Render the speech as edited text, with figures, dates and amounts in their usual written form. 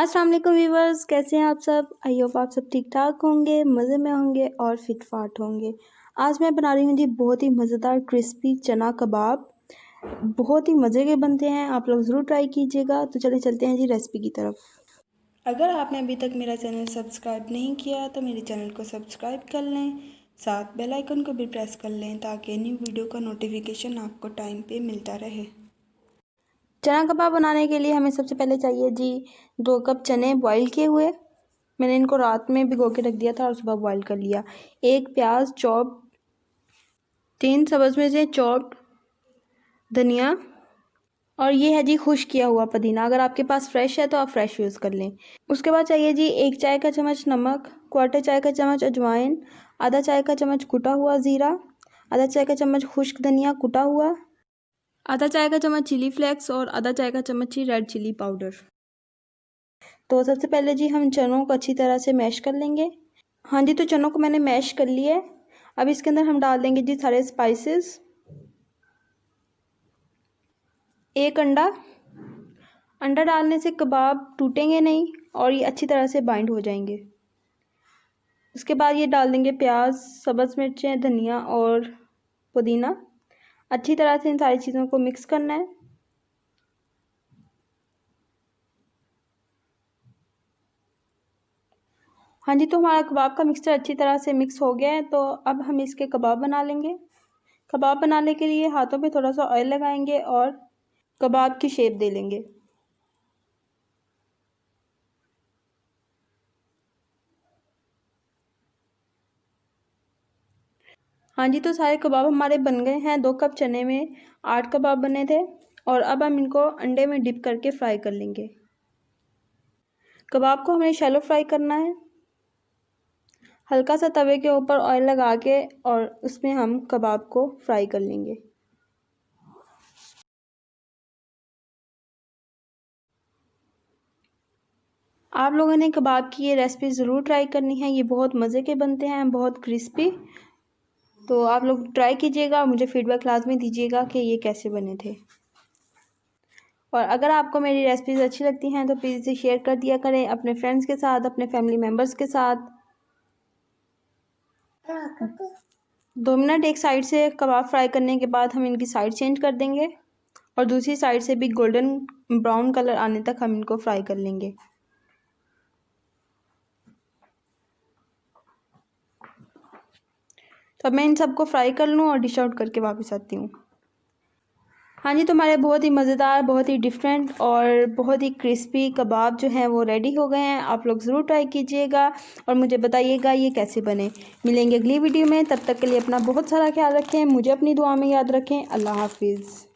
अस्सलाम वालेकुम व्यूवर्स, कैसे हैं आप सब। आई होप आप सब ठीक ठाक होंगे, मज़े में होंगे और फिट फाट होंगे। आज मैं बना रही हूँ जी बहुत ही मज़ेदार क्रिस्पी चना कबाब। बहुत ही मज़े के बनते हैं, आप लोग ज़रूर ट्राई कीजिएगा। तो चले चलते हैं जी रेसिपी की तरफ। अगर आपने अभी तक मेरा चैनल सब्सक्राइब नहीं किया तो मेरे चैनल को सब्सक्राइब कर लें, साथ बेल आइकन को भी प्रेस कर लें ताकि न्यू वीडियो का नोटिफिकेशन आपको टाइम पे मिलता रहे। चना कबाब बनाने के लिए हमें सबसे पहले चाहिए जी 2 कप चने बॉईल किए हुए। मैंने इनको रात में भिगो के रख दिया था और सुबह बॉईल कर लिया। 1 प्याज चॉप, 3 सब्ज़ मिर्चें चॉप, धनिया और ये है जी खुश किया हुआ पुदीना। अगर आपके पास फ्रेश है तो आप फ्रेश यूज़ कर लें। उसके बाद चाहिए जी 1 चाय का चम्मच नमक, 1/4 चाय का चम्मच अजवाइन, आधा चाय का चम्मच कुटा हुआ ज़ीरा, आधा चाय का चम्मच खुश्क धनिया कुटा हुआ, आधा चाय का चम्मच चिली फ्लेक्स और आधा चाय का चम्मच ही रेड चिली पाउडर। तो सबसे पहले जी हम चनों को अच्छी तरह से मैश कर लेंगे। हाँ जी, तो चनों को मैंने मैश कर लिया है। अब इसके अंदर हम डाल देंगे जी सारे स्पाइसेस। 1 अंडा। अंडा डालने से कबाब टूटेंगे नहीं और ये अच्छी तरह से बाइंड हो जाएंगे। उसके बाद ये डाल देंगे प्याज, सब्ज़ मिर्चें, धनिया और पुदीना। अच्छी तरह से इन सारी चीज़ों को मिक्स करना है। हाँ जी, तो हमारा कबाब का मिक्सचर अच्छी तरह से मिक्स हो गया है। तो अब हम इसके कबाब बना लेंगे। कबाब बनाने के लिए हाथों पे थोड़ा सा ऑयल लगाएंगे और कबाब की शेप दे लेंगे। हाँ जी, तो सारे कबाब हमारे बन गए हैं। 2 कप चने में 8 कबाब बने थे और अब हम इनको अंडे में डिप करके फ्राई कर लेंगे। कबाब को हमें शैलो फ्राई करना है। हल्का सा तवे के ऊपर ऑयल लगा के और उसमें हम कबाब को फ्राई कर लेंगे। आप लोगों ने कबाब की ये रेसिपी ज़रूर ट्राई करनी है। ये बहुत मज़े के बनते हैं, बहुत क्रिस्पी। तो आप लोग ट्राई कीजिएगा, मुझे फीडबैक लाजमी दीजिएगा कि ये कैसे बने थे। और अगर आपको मेरी रेसिपीज़ अच्छी लगती हैं तो प्लीज़ इसे शेयर कर दिया करें अपने फ्रेंड्स के साथ, अपने फैमिली मेम्बर्स के साथ। 2 मिनट एक साइड से कबाब फ्राई करने के बाद हम इनकी साइड चेंज कर देंगे और दूसरी साइड से भी गोल्डन ब्राउन कलर आने तक हम इनको फ्राई कर लेंगे। तो अब मैं इन सबको फ्राई कर लूँ और डिश आउट करके वापस आती हूँ। हाँ जी, तो हमारे बहुत ही मज़ेदार, बहुत ही डिफरेंट और बहुत ही क्रिस्पी कबाब जो हैं वो रेडी हो गए हैं। आप लोग ज़रूर ट्राई कीजिएगा और मुझे बताइएगा ये कैसे बने। मिलेंगे अगली वीडियो में, तब तक के लिए अपना बहुत सारा ख्याल रखें, मुझे अपनी दुआ में याद रखें। अल्लाह हाफिज़।